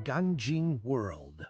Ganjing World.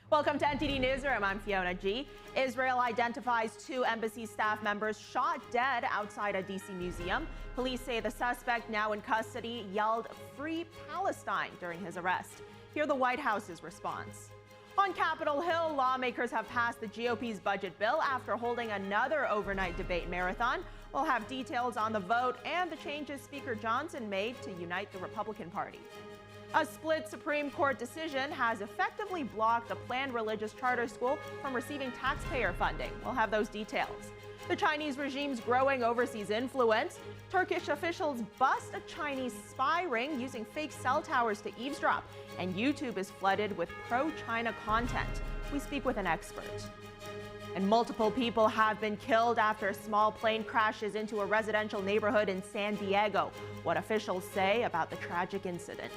Welcome to NTD Newsroom. I'm Fiona G. Israel identifies 2 embassy staff members shot dead outside a D.C. museum. Police say the suspect, now in custody, yelled "Free Palestine" during his arrest. Hear the White House's response. On Capitol Hill, lawmakers have passed the GOP's budget bill after holding another overnight debate marathon. We'll have details on the vote and the changes Speaker Johnson made to unite the Republican Party. A split Supreme Court decision has effectively blocked a planned religious charter school from receiving taxpayer funding. We'll have those details. The Chinese regime's growing overseas influence. Turkish officials bust a Chinese spy ring using fake cell towers to eavesdrop. And YouTube is flooded with pro-China content. We speak with an expert. And multiple people have been killed after a small plane crashes into a residential neighborhood in San Diego. What officials say about the tragic incident.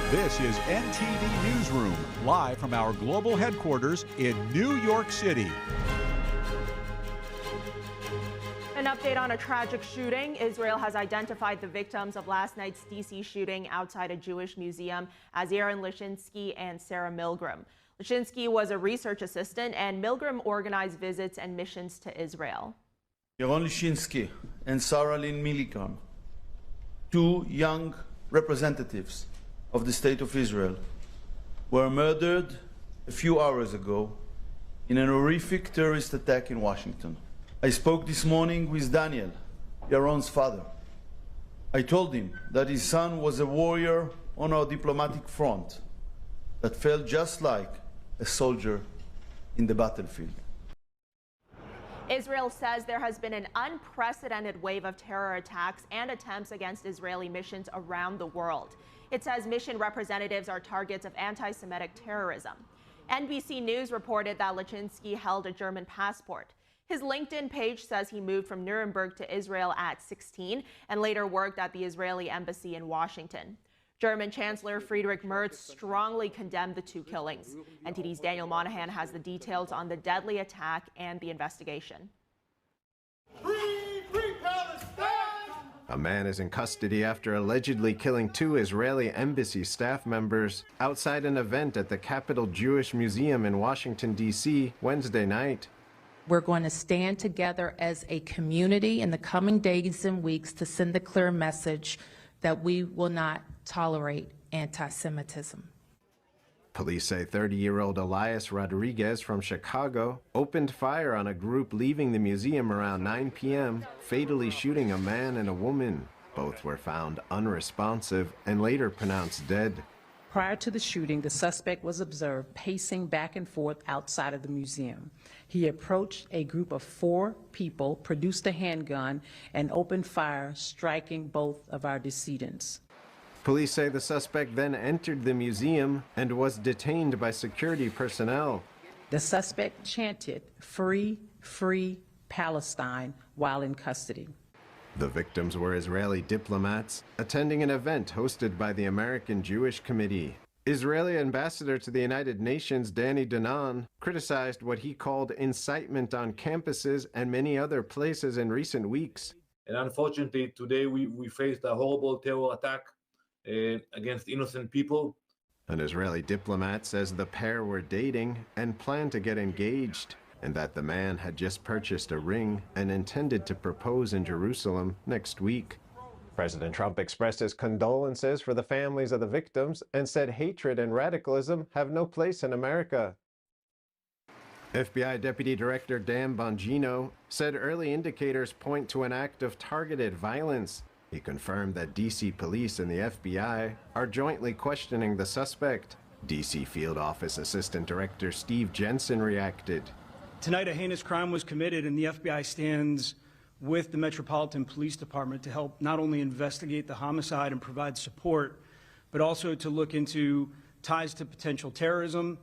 This is NTD Newsroom, live from our global headquarters in New York City. An update on a tragic shooting. Israel has identified the victims of last night's D.C. shooting outside a Jewish museum as Aaron Lishinsky and Sarah Milgram. Lishinsky was a research assistant, and Milgram organized visits and missions to Israel. Yaron Lishinsky and Sarah Lynn Milgram, 2 young representatives of the State of Israel, were murdered a few hours ago in an horrific terrorist attack in Washington. I spoke this morning with Daniel, Yaron's father. I told him that his son was a warrior on our diplomatic front that felt just like a soldier in the battlefield. Israel says there has been an unprecedented wave of terror attacks and attempts against Israeli missions around the world. It says mission representatives are targets of anti-Semitic terrorism. NBC News reported that Lishinsky held a German passport. His LinkedIn page says he moved from Nuremberg to Israel at 16 and later worked at the Israeli embassy in Washington. German Chancellor Friedrich Merz strongly condemned the 2 killings. NTD's Daniel Monahan has the details on the deadly attack and the investigation. Free Palestine! A man is in custody after allegedly killing 2 Israeli embassy staff members outside an event at the Capitol Jewish Museum in Washington, D.C. Wednesday night. We're going to stand together as a community in the coming days and weeks to send a clear message that we will not tolerate anti-Semitism. Police say 30-year-old Elias Rodriguez from Chicago opened fire on a group leaving the museum around 9 p.m., fatally shooting a man and a woman. Both were found unresponsive and later pronounced dead. Prior to the shooting, the suspect was observed pacing back and forth outside of the museum. He approached a group of 4 people, produced a handgun, and opened fire, striking both of our decedents. Police say the suspect then entered the museum and was detained by security personnel. The suspect chanted, "Free, free Palestine," while in custody. The victims were Israeli diplomats attending an event hosted by the American Jewish Committee. Israeli ambassador to the United Nations, Danny Danon, criticized what he called incitement on campuses and many other places in recent weeks. And unfortunately, today we faced a horrible terror attack against innocent people. An Israeli diplomat says the pair were dating and planned to get engaged, and that the man had just purchased a ring and intended to propose in Jerusalem next week. President Trump expressed his condolences for the families of the victims and said hatred and radicalism have no place in America. FBI Deputy Director Dan Bongino said early indicators point to an act of targeted violence. He confirmed that D.C. police and the FBI are jointly questioning the suspect. D.C. Field Office Assistant Director Steve Jensen reacted. Tonight, a heinous crime was committed, and the FBI stands with the Metropolitan Police Department to help not only investigate the homicide and provide support, but also to look into ties to potential terrorism.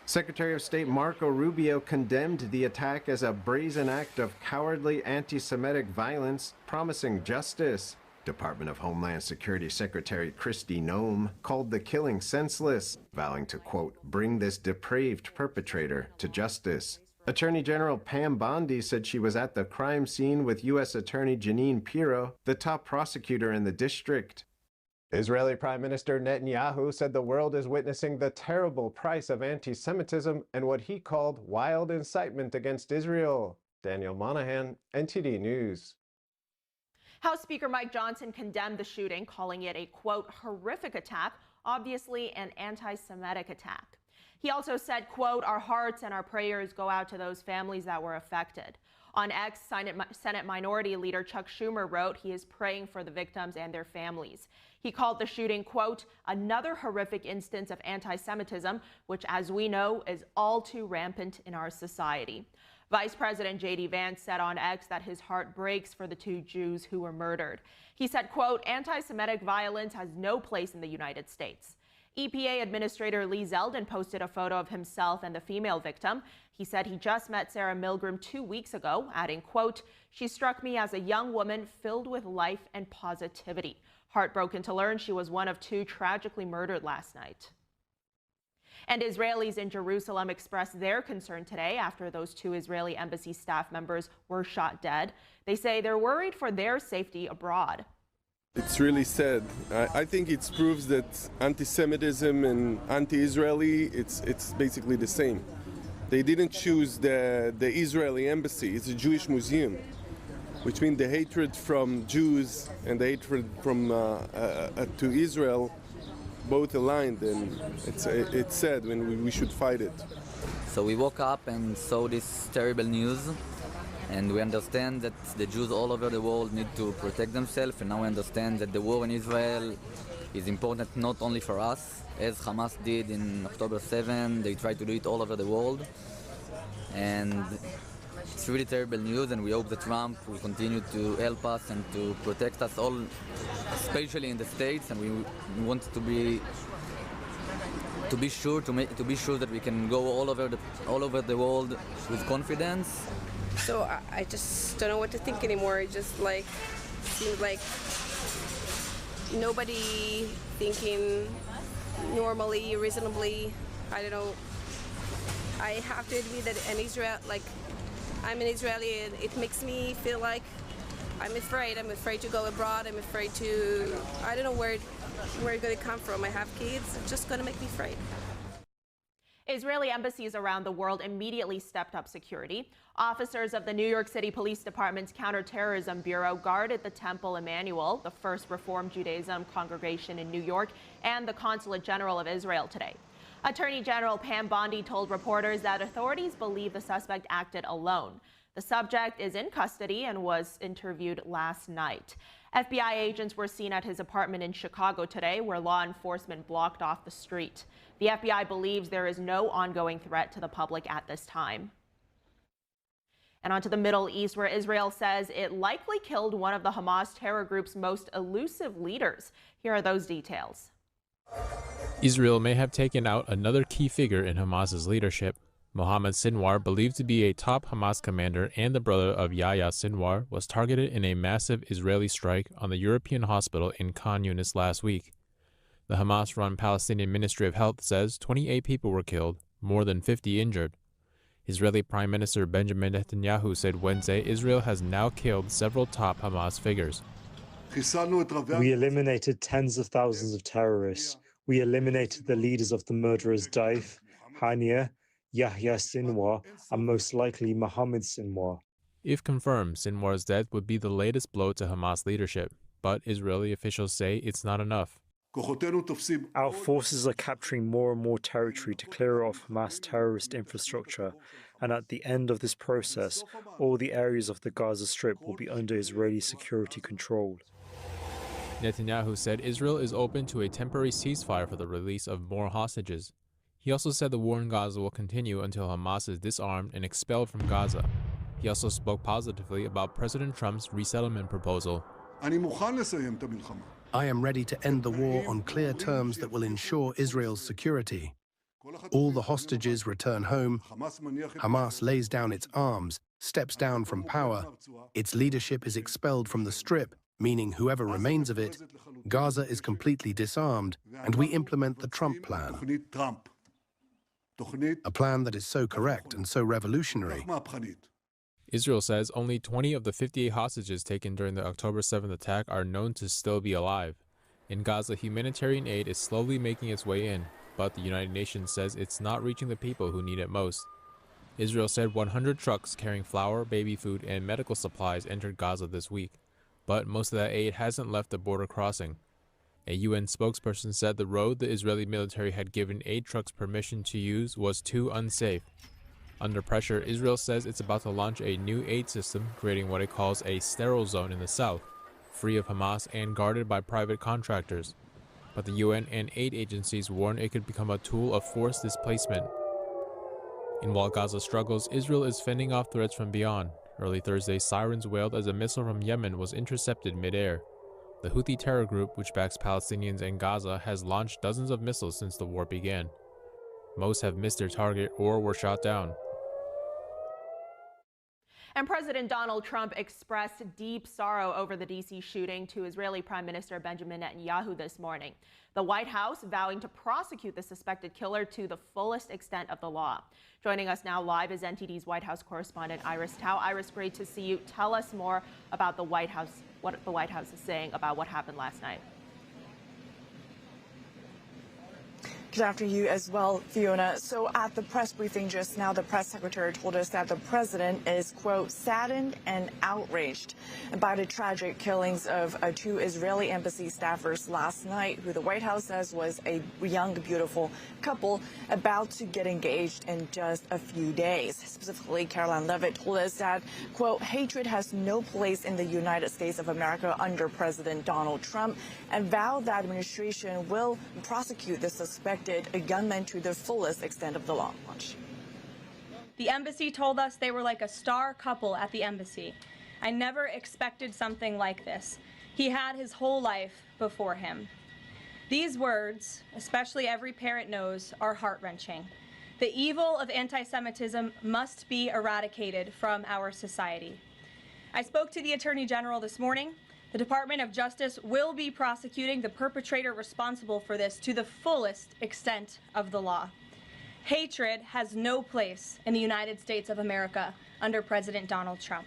Secretary of State Marco Rubio condemned the attack as a brazen act of cowardly anti-Semitic violence, promising justice. Department of Homeland Security Secretary Kristi Noem called the killing senseless, vowing to, quote, bring this depraved perpetrator to justice. Attorney General Pam Bondi said she was at the crime scene with U.S. Attorney Jeanine Pirro, the top prosecutor in the district. Israeli Prime Minister Netanyahu said the world is witnessing the terrible price of anti-Semitism and what he called wild incitement against Israel. Daniel Monahan, NTD News. House Speaker Mike Johnson condemned the shooting, calling it a, quote, horrific attack, obviously an anti-Semitic attack. He also said, quote, our hearts and our prayers go out to those families that were affected. On X, Senate Minority Leader Chuck Schumer wrote he is praying for the victims and their families. He called the shooting, quote, another horrific instance of anti-Semitism, which, as we know, is all too rampant in our society. Vice President J.D. Vance said on X that his heart breaks for the two Jews who were murdered. He said, quote, anti-Semitic violence has no place in the United States. EPA Administrator Lee Zeldin posted a photo of himself and the female victim. He said he just met Sarah Milgram 2 weeks ago, adding, quote, she struck me as a young woman filled with life and positivity. Heartbroken to learn she was one of two tragically murdered last night. And Israelis in Jerusalem expressed their concern today after those two Israeli embassy staff members were shot dead. They say they're worried for their safety abroad. It's really sad. I think it proves that anti-Semitism and anti-Israeli, it's basically the same. They didn't choose the Israeli embassy. It's a Jewish museum, which means the hatred from Jews and the hatred from to Israel both aligned, and it's sad when we should fight it. So we woke up and saw this terrible news, and we understand that the Jews all over the world need to protect themselves, and now we understand that the war in Israel is important not only for us, as Hamas did in October 7, they tried to do it all over the world, and it's really terrible news, and we hope that Trump will continue to help us and to protect us all, especially in the States, and we want to be sure that we can go all over the world with confidence. So I just don't know what to think anymore. It just seems like nobody thinking normally, reasonably. I don't know. I have to admit that I'm an Israeli, and it makes me feel like I'm afraid. I'm afraid to go abroad. I'm afraid to, I don't know where it's going to come from. I have kids. It's just going to make me afraid. Israeli embassies around the world immediately stepped up security. Officers of the New York City Police Department's Counterterrorism Bureau guarded the Temple Emmanuel, the first Reform Judaism congregation in New York, and the Consulate General of Israel today. Attorney General Pam Bondi told reporters that authorities believe the suspect acted alone. The subject is in custody and was interviewed last night. FBI agents were seen at his apartment in Chicago today, where law enforcement blocked off the street. The FBI believes there is no ongoing threat to the public at this time. And on to the Middle East, where Israel says it likely killed one of the Hamas terror group's most elusive leaders. Here are those details. Israel may have taken out another key figure in Hamas's leadership. Mohammed Sinwar, believed to be a top Hamas commander and the brother of Yahya Sinwar, was targeted in a massive Israeli strike on the European hospital in Khan Yunis last week. The Hamas-run Palestinian Ministry of Health says 28 people were killed, more than 50 injured. Israeli Prime Minister Benjamin Netanyahu said Wednesday Israel has now killed several top Hamas figures. We eliminated tens of thousands of terrorists. We eliminated the leaders of the murderers Daif, Hania, Yahya Sinwar, and most likely Mohammed Sinwar. If confirmed, Sinwar's death would be the latest blow to Hamas leadership, but Israeli officials say it's not enough. Our forces are capturing more and more territory to clear off Hamas terrorist infrastructure, and at the end of this process, all the areas of the Gaza Strip will be under Israeli security control. Netanyahu said Israel is open to a temporary ceasefire for the release of more hostages. He also said the war in Gaza will continue until Hamas is disarmed and expelled from Gaza. He also spoke positively about President Trump's resettlement proposal. I am ready to end the war on clear terms that will ensure Israel's security. All the hostages return home. Hamas lays down its arms, steps down from power. Its leadership is expelled from the Strip, meaning whoever remains of it, Gaza is completely disarmed, and we implement the Trump plan. A plan that is so correct and so revolutionary. Israel says only 20 of the 58 hostages taken during the October 7th attack are known to still be alive. In Gaza, humanitarian aid is slowly making its way in, but the United Nations says it's not reaching the people who need it most. Israel said 100 trucks carrying flour, baby food, and medical supplies entered Gaza this week, but most of that aid hasn't left the border crossing. A UN spokesperson said the road the Israeli military had given aid trucks permission to use was too unsafe. Under pressure, Israel says it's about to launch a new aid system, creating what it calls a sterile zone in the south, free of Hamas and guarded by private contractors. But the UN and aid agencies warn it could become a tool of forced displacement. And while Gaza struggles, Israel is fending off threats from beyond. Early Thursday, sirens wailed as a missile from Yemen was intercepted mid-air. The Houthi terror group, which backs Palestinians in Gaza, has launched dozens of missiles since the war began. Most have missed their target or were shot down. And President Donald Trump expressed deep sorrow over the D.C. shooting to Israeli Prime Minister Benjamin Netanyahu this morning. The White House vowing to prosecute the suspected killer to the fullest extent of the law. Joining us now live is NTD's White House correspondent Iris Tao. Iris, great to see you. Tell us more about the White House, what the White House is saying about what happened last night. Good afternoon you as well, Fiona. So at the press briefing just now, the press secretary told us that the president is, quote, saddened and outraged by the tragic killings of two Israeli embassy staffers last night, who the White House says was a young, beautiful couple about to get engaged in just a few days. Specifically, Caroline Levitt told us that, quote, hatred has no place in the United States of America under President Donald Trump, and vowed that administration will prosecute the suspected gunmen to the fullest extent of the law. The embassy told us they were like a star couple at the embassy. I never expected something like this. He had his whole life before him. These words, especially every parent knows, are heart-wrenching. The evil of anti-Semitism must be eradicated from our society. I spoke to the Attorney General this morning. The Department of Justice will be prosecuting the perpetrator responsible for this to the fullest extent of the law. Hatred has no place in the United States of America under President Donald Trump.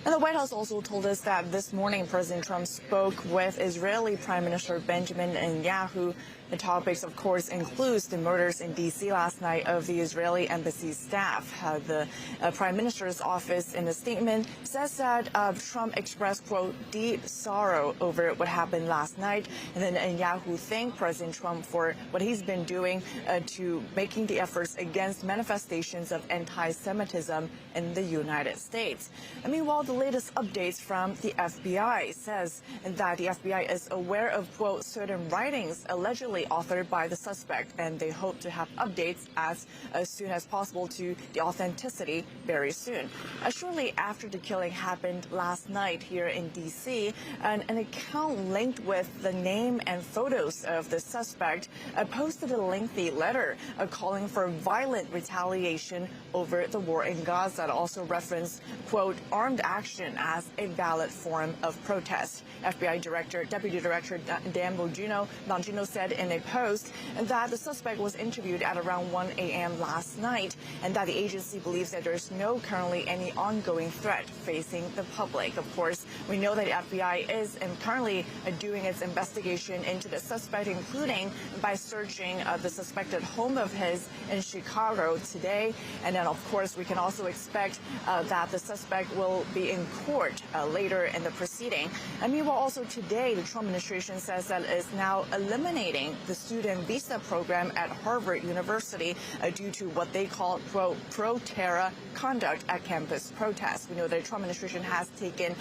And the White House also told us that this morning President Trump spoke with Israeli Prime Minister Benjamin Netanyahu. The topics, of course, includes the murders in D.C. last night of the Israeli embassy staff. The Prime Minister's office, in a statement, says that Trump expressed, quote, deep sorrow over what happened last night. And then Netanyahu thanked President Trump for what he's been doing to making the efforts against manifestations of anti-Semitism in the United States. And meanwhile, the latest updates from the FBI says that the FBI is aware of, quote, certain writings allegedly authored by the suspect, and they hope to have updates as soon as possible to the authenticity very soon. Shortly after the killing happened last night here in D.C., an account linked with the name and photos of the suspect posted a lengthy letter calling for violent retaliation over the war in Gaza that also referenced, quote, armed action as a valid form of protest. FBI Deputy Director Dan Bongino said in a post that the suspect was interviewed at around 1 a.m. last night, and that the agency believes that there's no currently any ongoing threat facing the public. Of course, we know that the FBI is currently doing its investigation into the suspect, including by searching the suspected home of his in Chicago today. And then, of course, we can also expect that the suspect will be in court later in the proceeding. And meanwhile, also today, the Trump administration says that it is now eliminating the student visa program at Harvard University due to what they call, quote, pro-terror conduct at campus protests. We know that the Trump administration has taken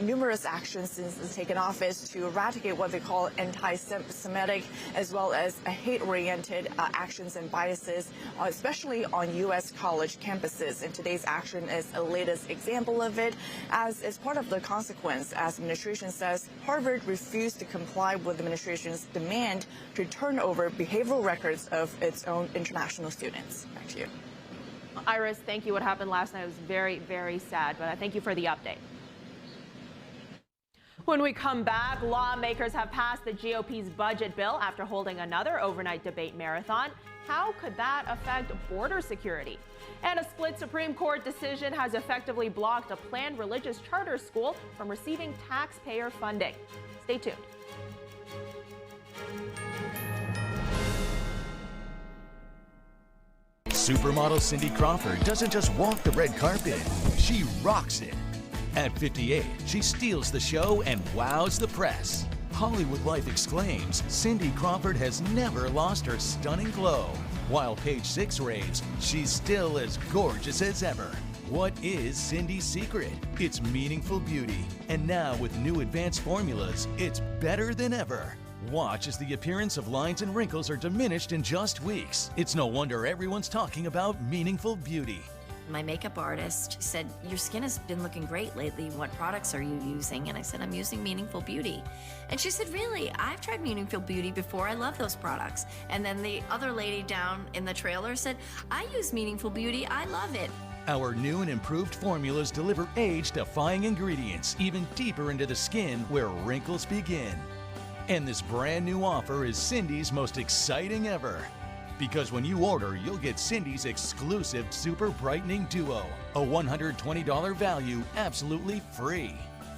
numerous actions since it's taken office to eradicate what they call anti-Semitic as well as hate-oriented actions and biases, especially on U.S. college campuses. And today's action is a latest example of it, as is part of the consequence, as the administration says Harvard refused to comply with the administration's demand to turn over behavioral records of its own international students. Back to you. Iris, thank you. What happened last night was very, very sad, but I thank you for the update. When we come back, lawmakers have passed the GOP's budget bill after holding another overnight debate marathon. How could that affect border security? And a split Supreme Court decision has effectively blocked a planned religious charter school from receiving taxpayer funding. Stay tuned. Supermodel Cindy Crawford doesn't just walk the red carpet, she rocks it. At 58, she steals the show and wows the press. Hollywood Life exclaims, Cindy Crawford has never lost her stunning glow. While Page 6 raves, she's still as gorgeous as ever. What is Cindy's secret? It's meaningful beauty. And now with new advanced formulas, it's better than ever. Watch as the appearance of lines and wrinkles are diminished in just weeks. It's no wonder everyone's talking about meaningful beauty. My makeup artist said, your skin has been looking great lately. What products are you using? And I said, I'm using Meaningful Beauty. And she said, really? I've tried Meaningful Beauty before. I love those products. And then the other lady down in the trailer said, I use Meaningful Beauty. I love it. Our new and improved formulas deliver age-defying ingredients even deeper into the skin where wrinkles begin. And this brand new offer is Cindy's most exciting ever. Because when you order, you'll get Cindy's exclusive Super Brightening Duo, a $120 value absolutely free.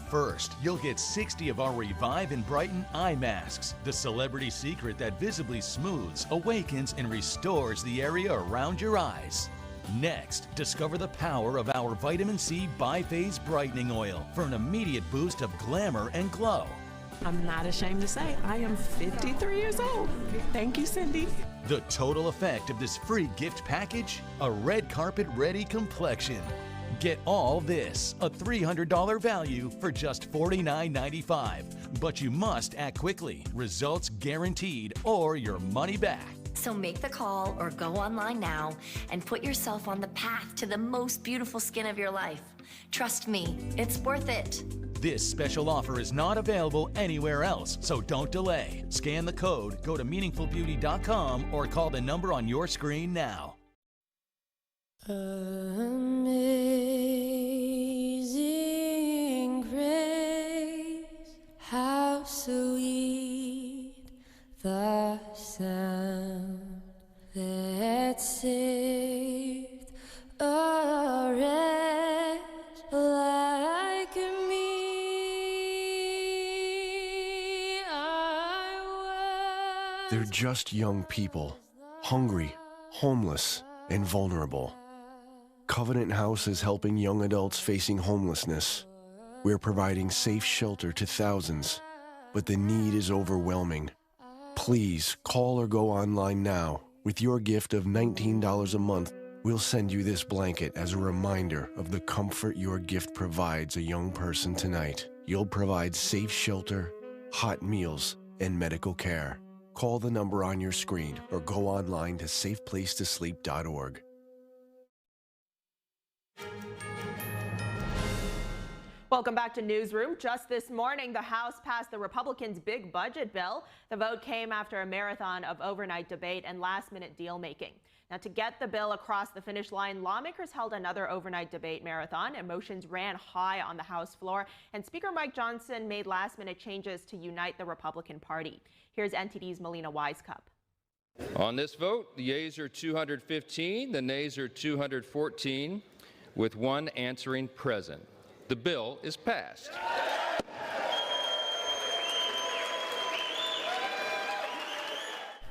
First, you'll get 60 of our Revive and Brighten eye masks, the celebrity secret that visibly smooths, awakens, and restores the area around your eyes. Next, discover the power of our Vitamin C Biphase Brightening Oil for an immediate boost of glamour and glow. I'm not ashamed to say I am 53 years old. Thank you, Cindy. The total effect of this free gift package? A red carpet ready complexion. Get all this, a $300 value for just $49.95. But you must act quickly. Results guaranteed or your money back. So make the call or go online now and put yourself on the path to the most beautiful skin of your life. Trust me, it's worth it. This special offer is not available anywhere else, so don't delay. Scan the code, go to meaningfulbeauty.com, or call the number on your screen now. Amazing grace, how sweet the sound that saved a wretch like me. They're just young people, hungry, homeless, and vulnerable. Covenant House is helping young adults facing homelessness. We're providing safe shelter to thousands, but the need is overwhelming. Please call or go online now. With your gift of $19 a month, we'll send you this blanket as a reminder of the comfort your gift provides a young person tonight. You'll provide safe shelter, hot meals, and medical care. Call the number on your screen or go online to safeplacetosleep.org. Welcome back to Newsroom. Just this morning, the House passed the Republicans' big budget bill. The vote came after a marathon of overnight debate and last-minute deal-making. Now, to get the bill across the finish line, lawmakers held another overnight debate marathon. Emotions ran high on the House floor, and Speaker Mike Johnson made last-minute changes to unite the Republican Party. Here's NTD's Melina Wisecup. On this vote, the yeas are 215, the nays are 214, with one answering present. The bill is passed.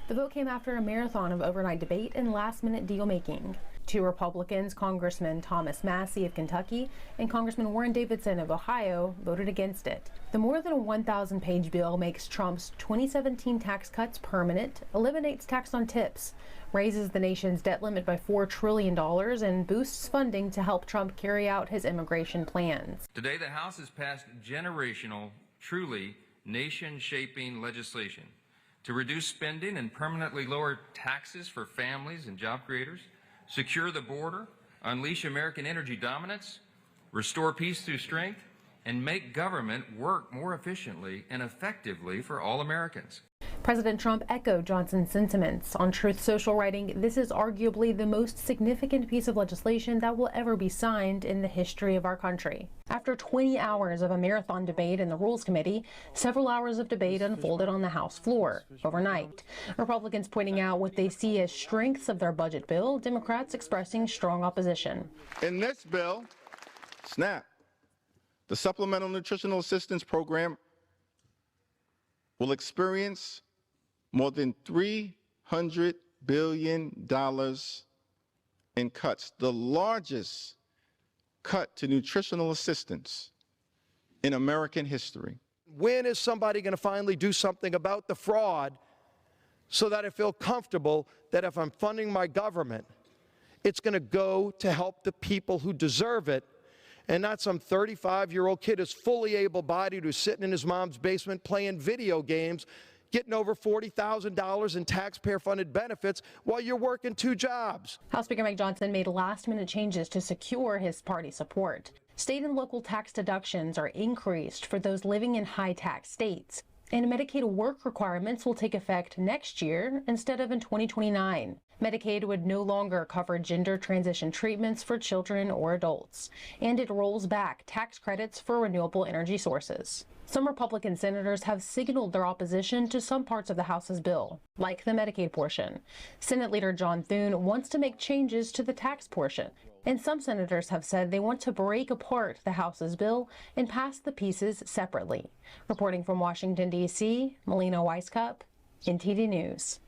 The vote came after a marathon of overnight debate and last-minute deal-making. Two Republicans, Congressman Thomas Massie of Kentucky and Congressman Warren Davidson of Ohio, voted against it. The more than 1,000-page bill makes Trump's 2017 tax cuts permanent, eliminates tax on tips, raises the nation's debt limit by $4 trillion, and boosts funding to help Trump carry out his immigration plans. Today, the House has passed generational, truly nation-shaping legislation to reduce spending and permanently lower taxes for families and job creators, secure the border, unleash American energy dominance, restore peace through strength, and make government work more efficiently and effectively for all Americans. President Trump echoed Johnson's sentiments on Truth Social, writing, "This is arguably the most significant piece of legislation that will ever be signed in the history of our country." After 20 hours of a marathon debate in the Rules Committee, several hours of debate unfolded on the House floor overnight. Republicans pointing out what they see as strengths of their budget bill, Democrats expressing strong opposition. In this bill, SNAP, the Supplemental Nutritional Assistance Program, will experience more than $300 billion in cuts, the largest cut to nutritional assistance in American history. When is somebody going to finally do something about the fraud so that I feel comfortable that if I'm funding my government, it's going to go to help the people who deserve it, and not some 35-year-old kid who's fully able-bodied who's sitting in his mom's basement playing video games, getting over $40,000 in taxpayer-funded benefits while you're working 2 jobs. House Speaker Mike Johnson made last-minute changes to secure his party support. State and local tax deductions are increased for those living in high-tax states, and Medicaid work requirements will take effect next year instead of in 2029. Medicaid would no longer cover gender transition treatments for children or adults, and it rolls back tax credits for renewable energy sources. Some Republican senators have signaled their opposition to some parts of the House's bill, like the Medicaid portion. Senate Leader John Thune wants to make changes to the tax portion, and some senators have said they want to break apart the House's bill and pass the pieces separately. Reporting from Washington, D.C., Melina Weiskup, NTD News.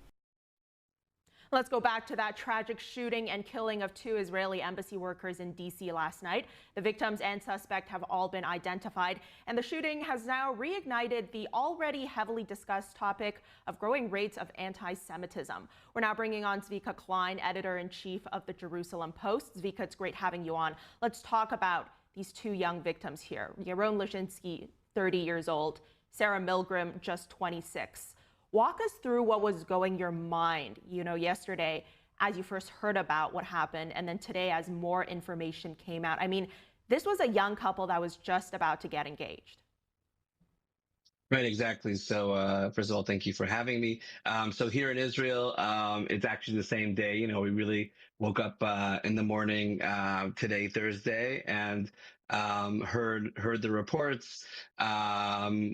Let's go back to that tragic shooting and killing of 2 Israeli embassy workers in D.C. last night. The victims and suspect have all been identified, and the shooting has now reignited the already heavily discussed topic of growing rates of anti-Semitism. We're now bringing on Zvika Klein, editor-in-chief of the Jerusalem Post. Zvika, it's great having you on. Let's talk about these 2 young victims here. Yaron Lashinsky, 30 years old, Sarah Milgram, just 26. Walk us through what was going your mind, yesterday as you first heard about what happened, and then today as more information came out. I mean, this was a young couple that was just about to get engaged. Right, exactly. So first of all, thank you for having me. So here in Israel, it's actually the same day. We really woke up in the morning today, Thursday, and heard the reports,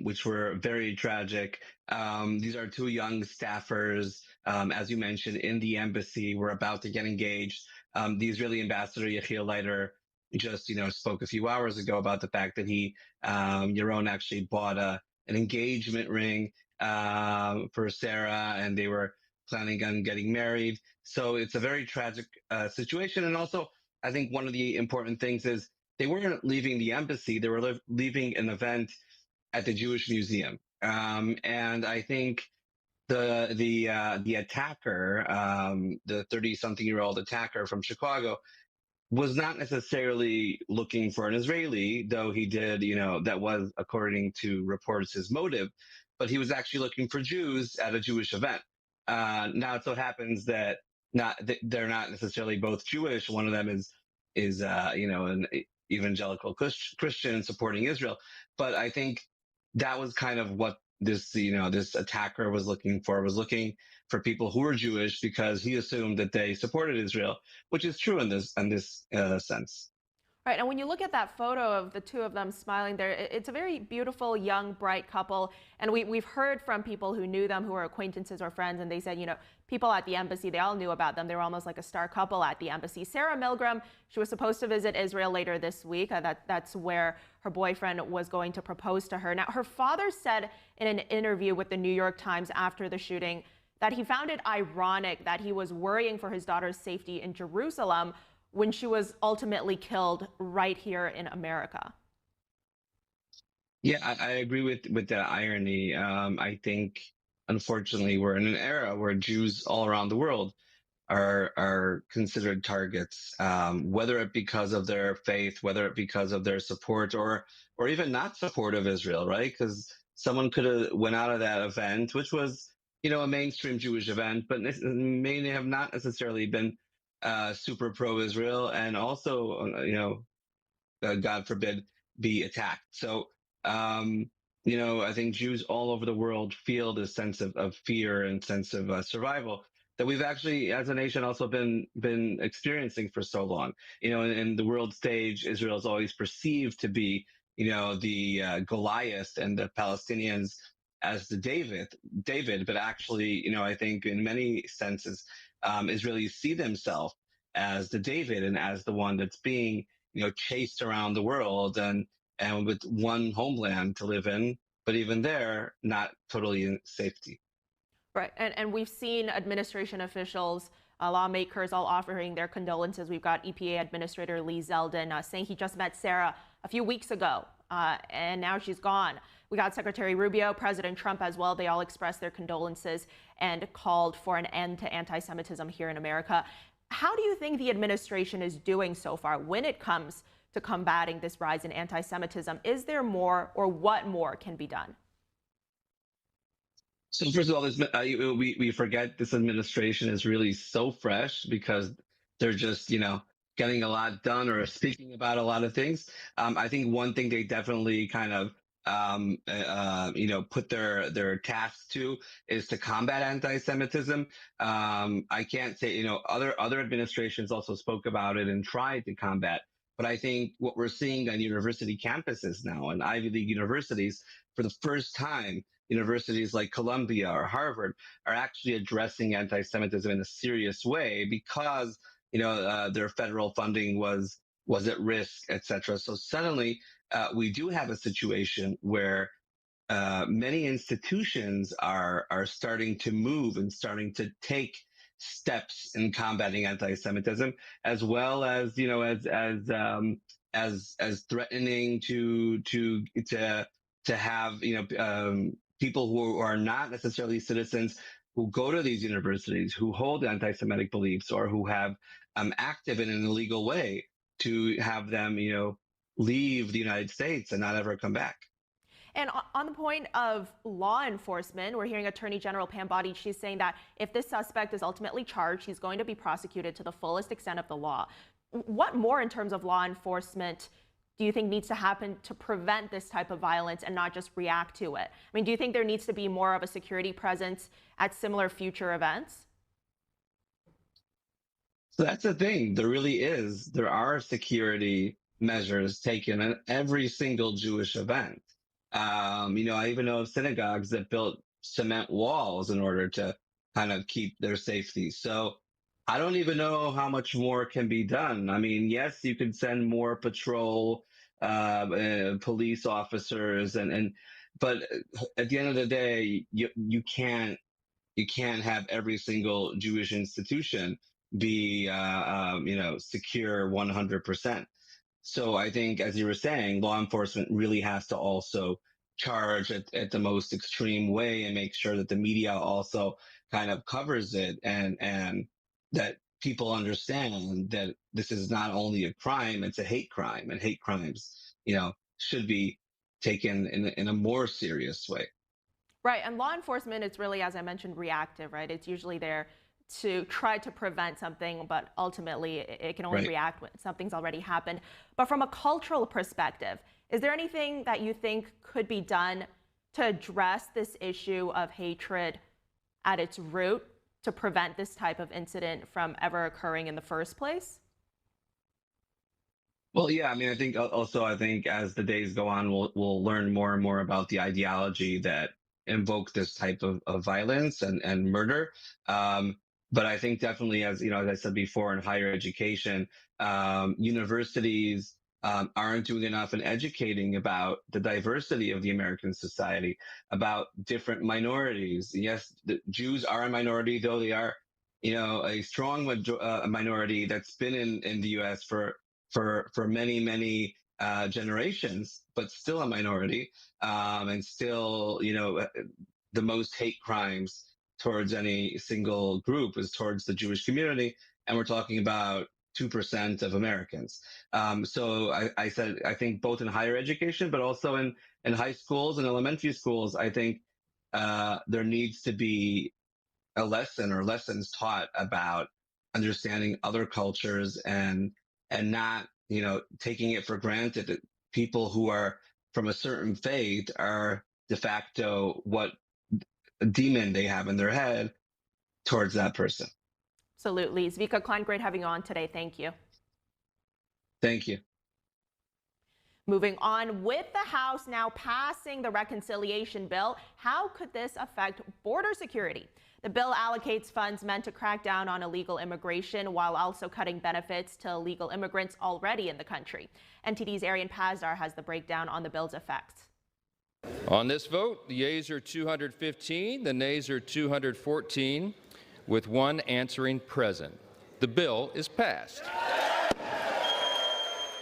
which were very tragic. These are 2 young staffers, as you mentioned, in the embassy. We're about to get engaged. The Israeli ambassador, Yechiel Leiter, just, spoke a few hours ago about the fact that Yaron actually bought an engagement ring for Sarah, and they were planning on getting married. So it's a very tragic situation. And also, I think one of the important things is they weren't leaving the embassy. They were leaving an event at the Jewish Museum. And I think the attacker, the 30-something-year-old attacker from Chicago, was not necessarily looking for an Israeli, though he did, that was, according to reports, his motive, but he was actually looking for Jews at a Jewish event. Now it so happens that they're not necessarily both Jewish. One of them is an evangelical Christian supporting Israel. But I think that was kind of what this attacker was looking for people who were Jewish, because he assumed that they supported Israel, which is true in this sense. Right, and when you look at that photo of the 2 of them smiling there, it's a very beautiful, young, bright couple. And we've heard from people who knew them, who are acquaintances or friends, and they said, people at the embassy, they all knew about them. They were almost like a star couple at the embassy. Sarah Milgram, she was supposed to visit Israel later this week. That's where her boyfriend was going to propose to her. Now, her father said in an interview with the New York Times after the shooting that he found it ironic that he was worrying for his daughter's safety in Jerusalem when she was ultimately killed right here in America. Yeah, I agree with that irony. I think, unfortunately, we're in an era where Jews all around the world are considered targets, whether it because of their faith, whether it because of their support, or even not support of Israel, right? Because someone could have went out of that event, which was, a mainstream Jewish event, but may have not necessarily been super pro-Israel, and also, God forbid, be attacked. So I think Jews all over the world feel this sense of fear and sense of survival that we've actually, as a nation, also been experiencing for so long. In the world stage, Israel is always perceived to be, the Goliath, and the Palestinians as the David. But actually, I think in many senses, Israelis see themselves as the David and as the one that's being, chased around the world and with one homeland to live in, but even there, not totally in safety. Right, and we've seen administration officials, lawmakers all offering their condolences. We've got EPA Administrator Lee Zeldin saying he just met Sarah a few weeks ago, and now she's gone. We got Secretary Rubio, President Trump as well. They all expressed their condolences and called for an end to anti-Semitism here in America. How do you think the administration is doing so far when it comes to combating this rise in anti-Semitism? Is there more, or what more can be done? So first of all, we forget this administration is really so fresh because they're just, getting a lot done or speaking about a lot of things. I think one thing they definitely kind of, put their tasks to is to combat anti-Semitism. I can't say, other administrations also spoke about it and tried to combat. But I think what we're seeing on university campuses now, and Ivy League universities, for the first time, universities like Columbia or Harvard are actually addressing anti-Semitism in a serious way because, their federal funding was at risk, et cetera. So suddenly we do have a situation where many institutions are starting to move and starting to take steps in combating anti-Semitism, as well as as threatening to have people who are not necessarily citizens who go to these universities, who hold anti-Semitic beliefs, or who have active in an illegal way, to have them leave the United States and not ever come back. And on the point of law enforcement, we're hearing Attorney General Pam Bondi. She's saying that if this suspect is ultimately charged, he's going to be prosecuted to the fullest extent of the law. What more in terms of law enforcement do you think needs to happen to prevent this type of violence and not just react to it? I mean, do you think there needs to be more of a security presence at similar future events? So that's the thing. There are security measures taken at every single Jewish event. I even know of synagogues that built cement walls in order to kind of keep their safety. So I don't even know how much more can be done. I mean, yes, you could send more patrol police officers, but at the end of the day, you can't have every single Jewish institution be secure 100%. So I think, as you were saying, law enforcement really has to also charge at the most extreme way and make sure that the media also kind of covers it, and that people understand that this is not only a crime, it's a hate crime, and hate crimes, should be taken in a more serious way. Right, and law enforcement, it's really, as I mentioned, reactive, right? It's usually there to try to prevent something, but ultimately it can only react when something's already happened. But from a cultural perspective, is there anything that you think could be done to address this issue of hatred at its root to prevent this type of incident from ever occurring in the first place? Well, yeah, I mean, I think as the days go on, we'll learn more and more about the ideology that invoke this type of violence and murder. But I think definitely, as I said before, in higher education, universities aren't doing enough in educating about the diversity of the American society, about different minorities. Yes, the Jews are a minority, though they are, a strong minority that's been in the U.S. for many, many generations, but still a minority, and still, the most hate crimes towards any single group is towards the Jewish community, and we're talking about 2% of Americans. So I think both in higher education, but also in high schools and elementary schools, I think there needs to be a lesson or lessons taught about understanding other cultures and not, taking it for granted that people who are from a certain faith are de facto what demon they have in their head towards that person. Absolutely. Zvika Klein, great having you on today. Thank you. Thank you. Moving on, with the House now passing the reconciliation bill, how could this affect border security? The bill allocates funds meant to crack down on illegal immigration while also cutting benefits to illegal immigrants already in the country. NTD's Arian Pazdar has the breakdown on the bill's effects. On this vote, the yeas are 215, the nays are 214, with one answering present. The bill is passed.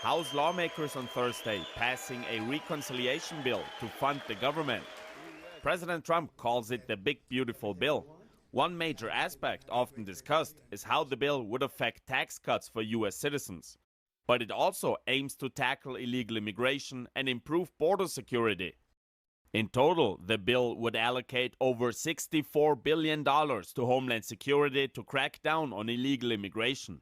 House lawmakers on Thursday passing a reconciliation bill to fund the government. President Trump calls it the big beautiful bill. One major aspect often discussed is how the bill would affect tax cuts for U.S. citizens. But it also aims to tackle illegal immigration and improve border security. In total, the bill would allocate over $64 billion to Homeland Security to crack down on illegal immigration.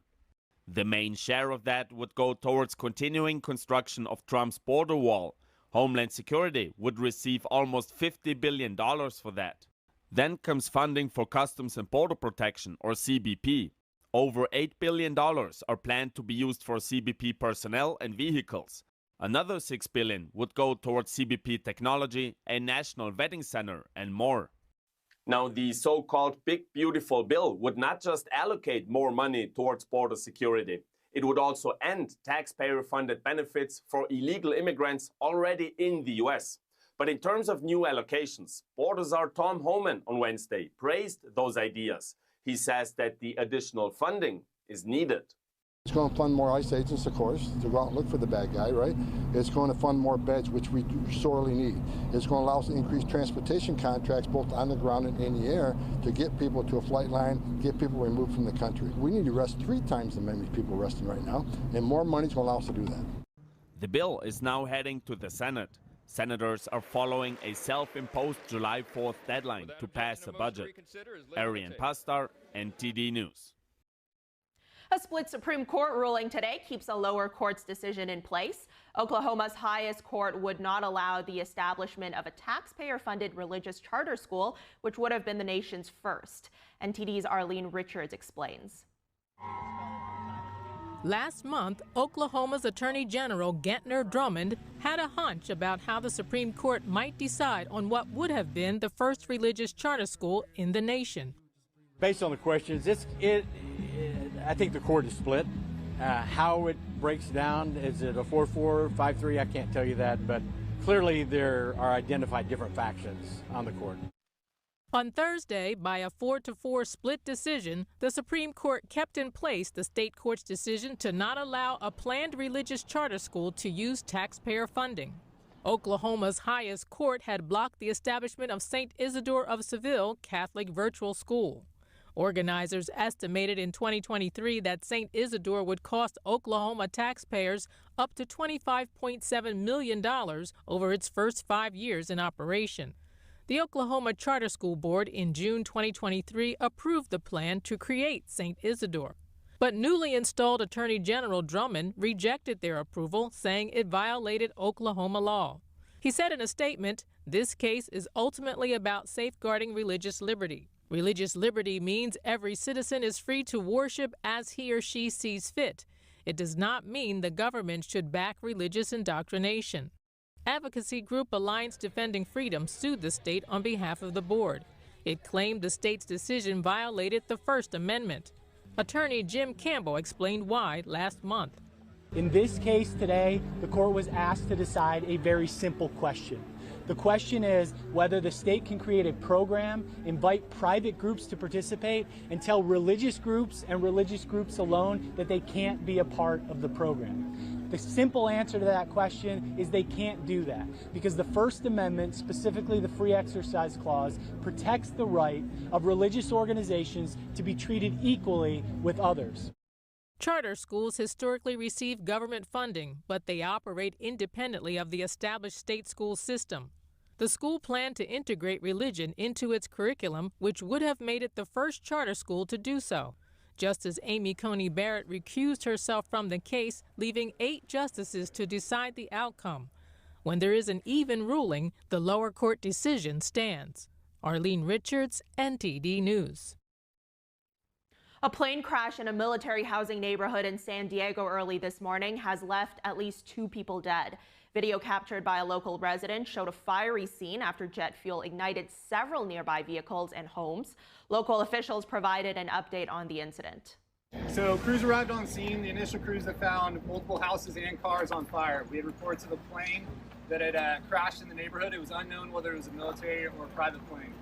The main share of that would go towards continuing construction of Trump's border wall. Homeland Security would receive almost $50 billion for that. Then comes funding for Customs and Border Protection, or CBP. Over $8 billion are planned to be used for CBP personnel and vehicles. Another $6 billion would go towards CBP technology, a national vetting center, and more. Now, the so-called Big Beautiful Bill would not just allocate more money towards border security. It would also end taxpayer-funded benefits for illegal immigrants already in the U.S. But in terms of new allocations, Border Czar Tom Homan on Wednesday praised those ideas. He says that the additional funding is needed. It's going to fund more ICE agents, of course, to go out and look for the bad guy, right? It's going to fund more beds, which we sorely need. It's going to allow us to increase transportation contracts, both on the ground and in the air, to get people to a flight line, get people removed from the country. We need to arrest 3 times the many people arresting right now, and more money is going to allow us to do that. The bill is now heading to the Senate. Senators are following a self-imposed July 4th deadline to pass a budget. Arian Pazdar, NTD News. A split Supreme Court ruling today keeps a lower court's decision in place. Oklahoma's highest court would not allow the establishment of a taxpayer-funded religious charter school, which would have been the nation's first. NTD's Arlene Richards explains. Last month, Oklahoma's Attorney General Gentner Drummond had a hunch about how the Supreme Court might decide on what would have been the first religious charter school in the nation. Based on the questions, I think the court is split. How it breaks down, is it a 4-4, 5-3? I can't tell you that, but clearly there are identified different factions on the court. On Thursday, by a 4-4 split decision, the Supreme Court kept in place the state court's decision to not allow a planned religious charter school to use taxpayer funding. Oklahoma's highest court had blocked the establishment of St. Isidore of Seville Catholic Virtual School. Organizers estimated in 2023 that St. Isidore would cost Oklahoma taxpayers up to $25.7 million over its first 5 years in operation. The Oklahoma Charter School Board in June 2023 approved the plan to create St. Isidore. But newly installed Attorney General Drummond rejected their approval, saying it violated Oklahoma law. He said in a statement, "This case is ultimately about safeguarding religious liberty. Religious liberty means every citizen is free to worship as he or she sees fit. It does not mean the government should back religious indoctrination." Advocacy group Alliance Defending Freedom sued the state on behalf of the board. It claimed the state's decision violated the First Amendment. Attorney Jim Campbell explained why last month. In this case today, the court was asked to decide a very simple question. The question is whether the state can create a program, invite private groups to participate, and tell religious groups and religious groups alone that they can't be a part of the program. The simple answer to that question is they can't do that because the First Amendment, specifically the Free Exercise Clause, protects the right of religious organizations to be treated equally with others. Charter schools historically receive government funding, but they operate independently of the established state school system. The school planned to integrate religion into its curriculum, which would have made it the first charter school to do so. Justice Amy Coney Barrett recused herself from the case, leaving 8 justices to decide the outcome. When there is an even ruling, the lower court decision stands. Arlene Richards, NTD News. A plane crash in a military housing neighborhood in San Diego early this morning has left at least 2 people dead. Video captured by a local resident showed a fiery scene after jet fuel ignited several nearby vehicles and homes. Local officials provided an update on the incident. So crews arrived on scene. The initial crews have found multiple houses and cars on fire. We had reports of a plane that had crashed in the neighborhood. It was unknown whether it was a military or a private plane.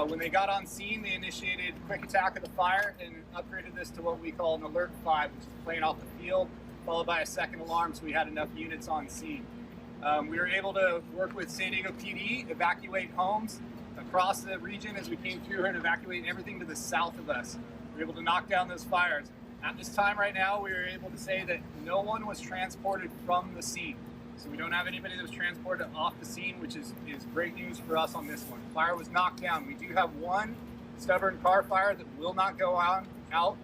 When they got on scene, they initiated quick attack of the fire and upgraded this to what we call an Alert 5, which is a plane off the field, followed by a second alarm, so we had enough units on scene. We were able to work with San Diego PD, evacuate homes across the region as we came through here and evacuate everything to the south of us. We were able to knock down those fires. At this time right now, we were able to say that no one was transported from the scene. So we don't have anybody that was transported off the scene, which is great news for us on this one. Fire was knocked down. We do have one stubborn car fire that will not go out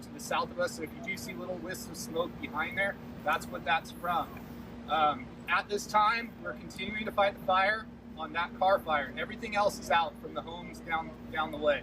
to the south of us. So if you do see little wisps of smoke behind there, that's what that's from. At this time, we're continuing to fight the fire on that car fire. Everything else is out from the homes down the way.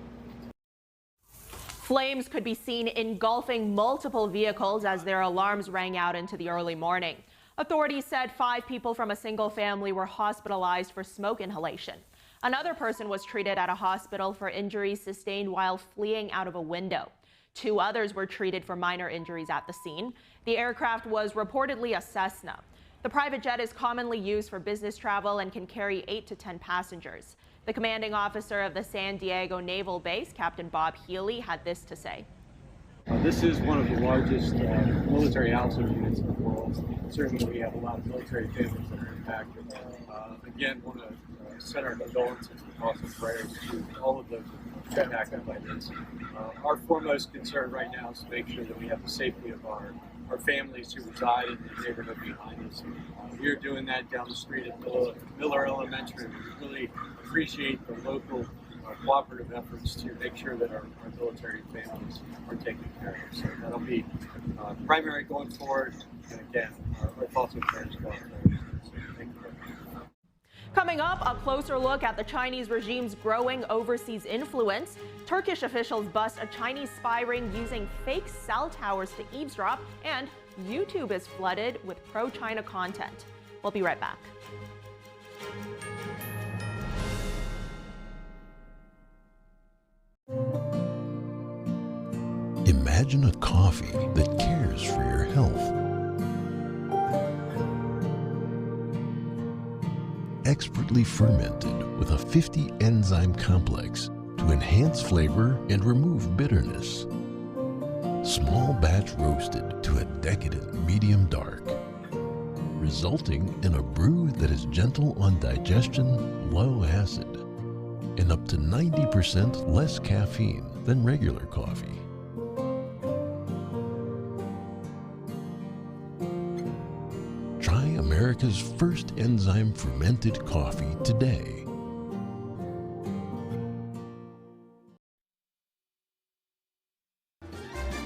Flames could be seen engulfing multiple vehicles as their alarms rang out into the early morning. Authorities said 5 people from a single family were hospitalized for smoke inhalation. Another person was treated at a hospital for injuries sustained while fleeing out of a window. 2 others were treated for minor injuries at the scene. The aircraft was reportedly a Cessna. The private jet is commonly used for business travel and can carry 8 to 10 passengers. The commanding officer of the San Diego Naval Base, Captain Bob Healy, had this to say. This is one of the largest military household units in the world. Certainly we have a lot of military families that are impacted. Again, want to send our condolences and thoughts and prayers to all of those impacted by this. Our foremost concern right now is to make sure that we have the safety of our families who reside in the neighborhood behind us. We are doing that down the street at Miller Elementary. We really appreciate the local cooperative efforts to make sure that our military families are taken care of. So that'll be primary going forward. And again, our thoughts and prayers going forward. So thank you very much. Coming up, a closer look at the Chinese regime's growing overseas influence. Turkish officials bust a Chinese spy ring using fake cell towers to eavesdrop, and YouTube is flooded with pro-China content. We'll be right back. Imagine a coffee that cares for your health. Expertly fermented with a 50 enzyme complex to enhance flavor and remove bitterness. Small batch roasted to a decadent medium dark, resulting in a brew that is gentle on digestion, low acid, and up to 90% less caffeine than regular coffee. Try America's first enzyme fermented coffee today.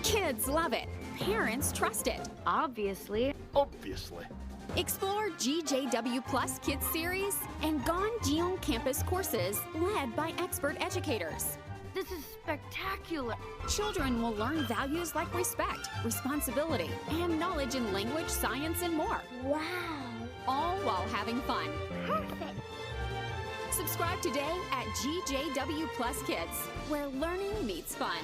Kids love it. Parents trust it. Obviously. Explore GJW Plus Kids Series and Ganjiong Campus courses led by expert educators. This is spectacular. Children will learn values like respect, responsibility, and knowledge in language, science, and more. Wow. All while having fun. Perfect. Subscribe today at GJW Plus Kids, where learning meets fun.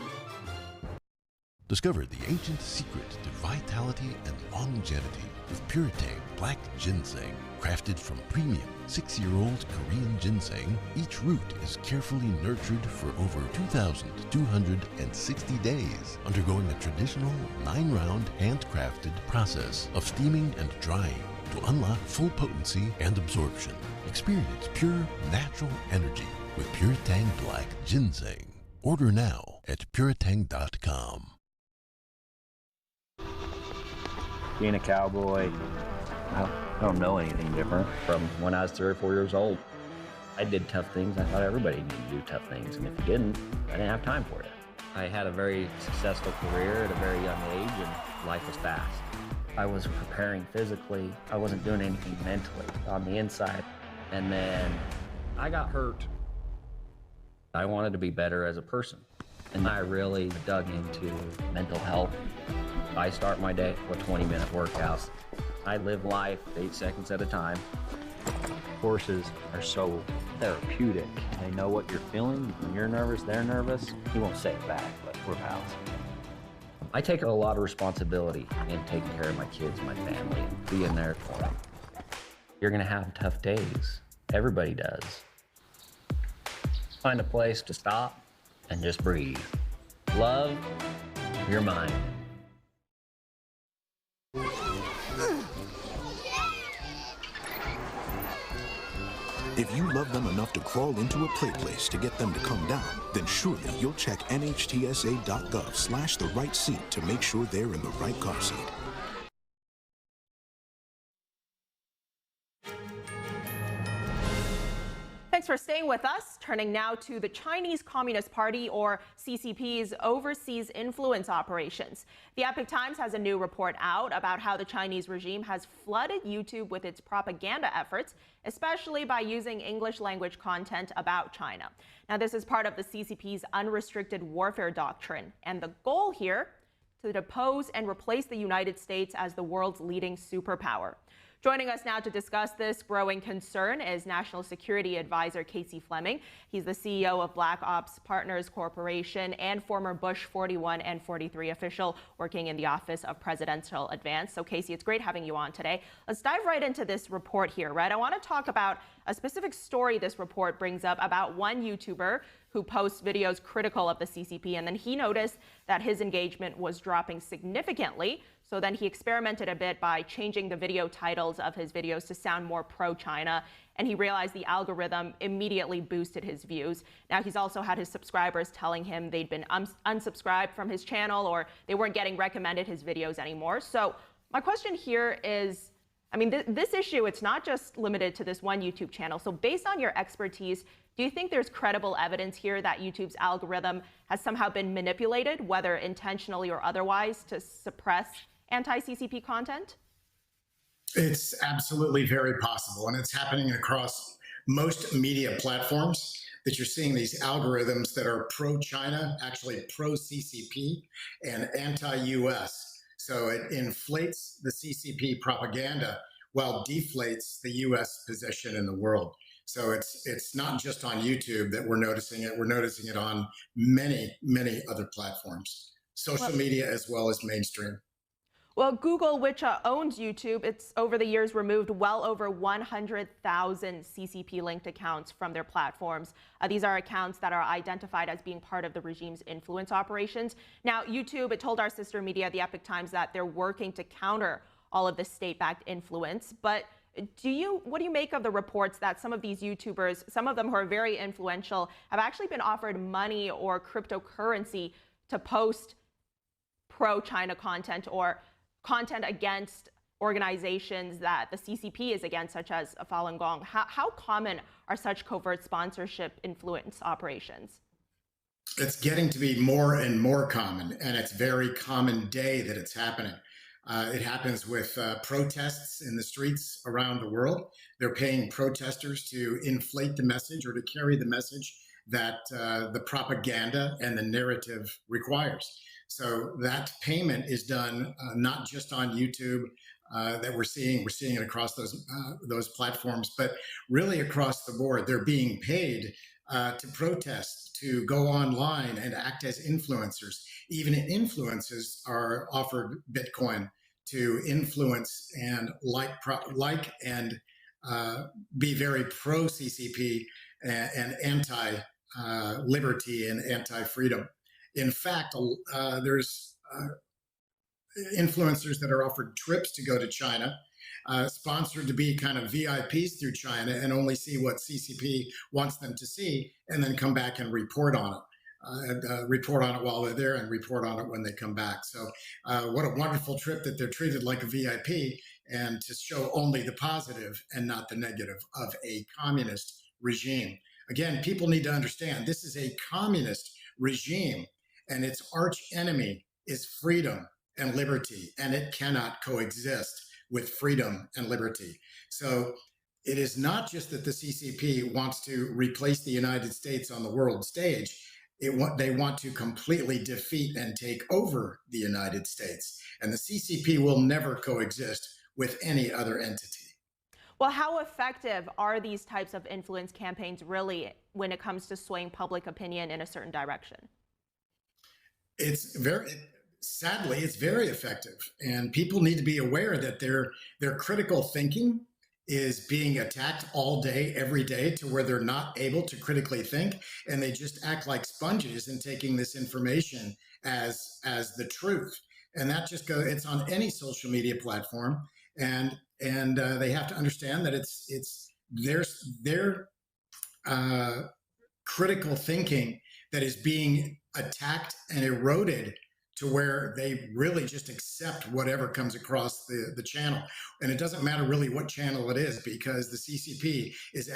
Discover the ancient secret to vitality and longevity with Puretang Black Ginseng. Crafted from premium 6-year-old Korean ginseng, each root is carefully nurtured for over 2,260 days, undergoing a traditional 9-round handcrafted process of steaming and drying to unlock full potency and absorption. Experience pure, natural energy with Puretang Black Ginseng. Order now at puretang.com. Being a cowboy, I don't know anything different from when I was 3 or 4 years old. I did tough things. I thought everybody needed to do tough things, and if you didn't, I didn't have time for it. I had a very successful career at a very young age, and life was fast. I was preparing physically. I wasn't doing anything mentally on the inside. And then I got hurt. I wanted to be better as a person. And I really dug into mental health. I start my day with 20-minute workouts. I live life 8 seconds at a time. Horses are so therapeutic. They know what you're feeling. When you're nervous, they're nervous. You won't say it back, but we're pals. I take a lot of responsibility in taking care of my kids, my family, and being there for them. You're gonna have tough days. Everybody does. Find a place to stop and just breathe. Love your mind. If you love them enough to crawl into a play place to get them to come down, then surely you'll check nhtsa.gov/the right seat to make sure they're in the right car seat. Thanks for staying with us. Turning now to the Chinese Communist Party, or CCP's overseas influence operations. The Epoch Times has a new report out about how the Chinese regime has flooded YouTube with its propaganda efforts, especially by using English language content about China. Now, this is part of the CCP's unrestricted warfare doctrine, and the goal here to depose and replace the United States as the world's leading superpower. Joining us now to discuss this growing concern is National Security Advisor Casey Fleming. He's the CEO of Black Ops Partners Corporation and former Bush 41 and 43 official working in the Office of Presidential Advance. So, Casey, it's great having you on today. Let's dive right into this report here, right? I want to talk about a specific story this report brings up about one YouTuber who posts videos critical of the CCP, and then he noticed that his engagement was dropping significantly. So then he experimented a bit by changing the video titles of his videos to sound more pro-China, and he realized the algorithm immediately boosted his views. Now, he's also had his subscribers telling him they'd been unsubscribed from his channel, or they weren't getting recommended his videos anymore. So my question here is, I mean, this issue, it's not just limited to this one YouTube channel. So based on your expertise, do you think there's credible evidence here that YouTube's algorithm has somehow been manipulated, whether intentionally or otherwise, to suppress anti-CCP content? It's absolutely very possible, and it's happening across most media platforms that you're seeing these algorithms that are pro-China, actually pro-CCP, and anti-US. So it inflates the CCP propaganda while deflates the US position in the world. So it's not just on YouTube that we're noticing it. We're noticing it on many, many other platforms, social media as well as mainstream. Well, Google, which owns YouTube, it's over the years removed well over 100,000 CCP-linked accounts from their platforms. These are accounts that are identified as being part of the regime's influence operations. Now, YouTube, it told our sister media, the Epoch Times, that they're working to counter all of this state-backed influence. But what do you make of the reports that some of these YouTubers, some of them who are very influential, have actually been offered money or cryptocurrency to post pro-China content or content against organizations that the CCP is against, such as Falun Gong? How common are such covert sponsorship influence operations? It's getting to be more and more common, and it's very common day that it's happening. It happens with protests in the streets around the world. They're paying protesters to inflate the message or to carry the message that the propaganda and the narrative requires. So that payment is done not just on YouTube that we're seeing it across those platforms, but really across the board. They're being paid to protest, to go online and act as influencers. Even influencers are offered Bitcoin to influence and and be very pro-CCP and anti-liberty and anti-freedom. In fact, there's influencers that are offered trips to go to China, sponsored to be kind of VIPs through China and only see what CCP wants them to see, and then come back and report on it. Report on it while they're there and report on it when they come back. So what a wonderful trip that they're treated like a VIP and to show only the positive and not the negative of a communist regime. Again, people need to understand this is a communist regime, and its arch enemy is freedom and liberty, and it cannot coexist with freedom and liberty. So it is not just that the CCP wants to replace the United States on the world stage. They want to completely defeat and take over the United States. And the CCP will never coexist with any other entity. Well, how effective are these types of influence campaigns really when it comes to swaying public opinion in a certain direction? Sadly, it's very effective. And people need to be aware that their critical thinking is being attacked all day, every day, to where they're not able to critically think, and they just act like sponges in taking this information as the truth. And that just goes, it's on any social media platform, and they have to understand that it's their critical thinking that is being attacked and eroded to where they really just accept whatever comes across the channel. And it doesn't matter really what channel it is, because the CCP is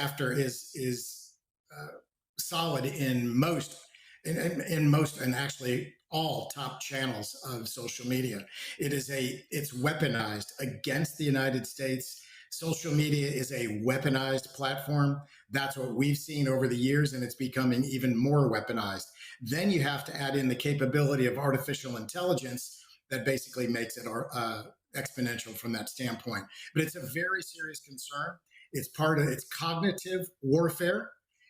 solid in most and actually all top channels of social media. It's weaponized against the United States. Social media is a weaponized platform. That's what we've seen over the years, and it's becoming even more weaponized. Then you have to add in the capability of artificial intelligence that basically makes it exponential from that standpoint. But it's a very serious concern. It's cognitive warfare,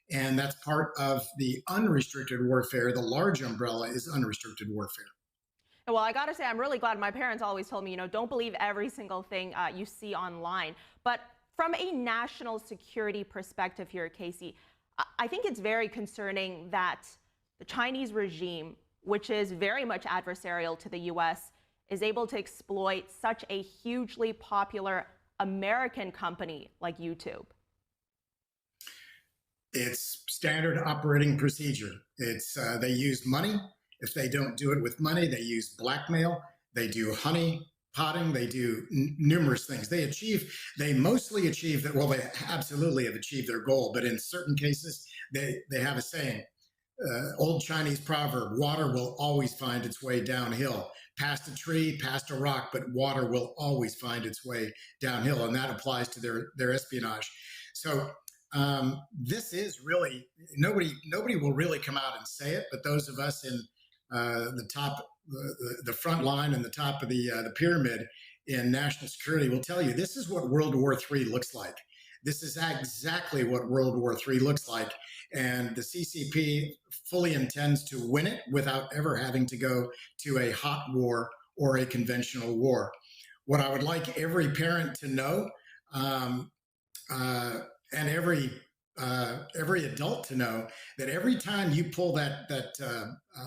and that's part of the unrestricted warfare. The large umbrella is unrestricted warfare. Well, I got to say, I'm really glad. My parents always told me, don't believe every single thing you see online. But from a national security perspective here, Casey, I think it's very concerning that the Chinese regime, which is very much adversarial to the U.S., is able to exploit such a hugely popular American company like YouTube. It's standard operating procedure. They use money. If they don't do it with money, they use blackmail. They do honey potting. They do numerous things. They mostly achieve that. Well, they absolutely have achieved their goal, but in certain cases, they have a saying, old Chinese proverb, water will always find its way downhill. Past a tree, past a rock, but water will always find its way downhill. And that applies to their espionage. So this is really, nobody will really come out and say it, but those of us in the top, the front line and the top of the pyramid in national security will tell you this is what World War III looks like. This is exactly what World War III looks like. And the CCP fully intends to win it without ever having to go to a hot war or a conventional war. What I would like every parent to know, and every adult to know, that every time you pull that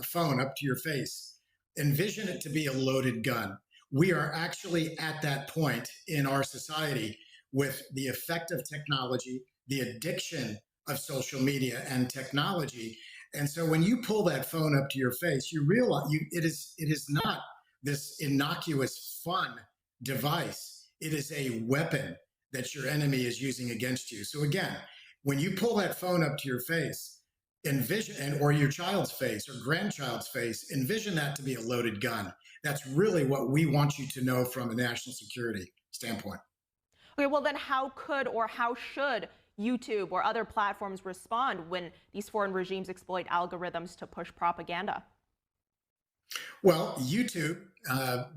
phone up to your face, envision it to be a loaded gun. We are actually at that point in our society with the effect of technology, the addiction of social media and technology. And so when you pull that phone up to your face, you realize it is not this innocuous, fun device. It is a weapon that your enemy is using against you. So again, when you pull that phone up to your face, envision, or your child's face or grandchild's face, envision that to be a loaded gun. That's really what we want you to know from a national security standpoint. Okay, well then how could or how should YouTube or other platforms respond when these foreign regimes exploit algorithms to push propaganda? Well, YouTube,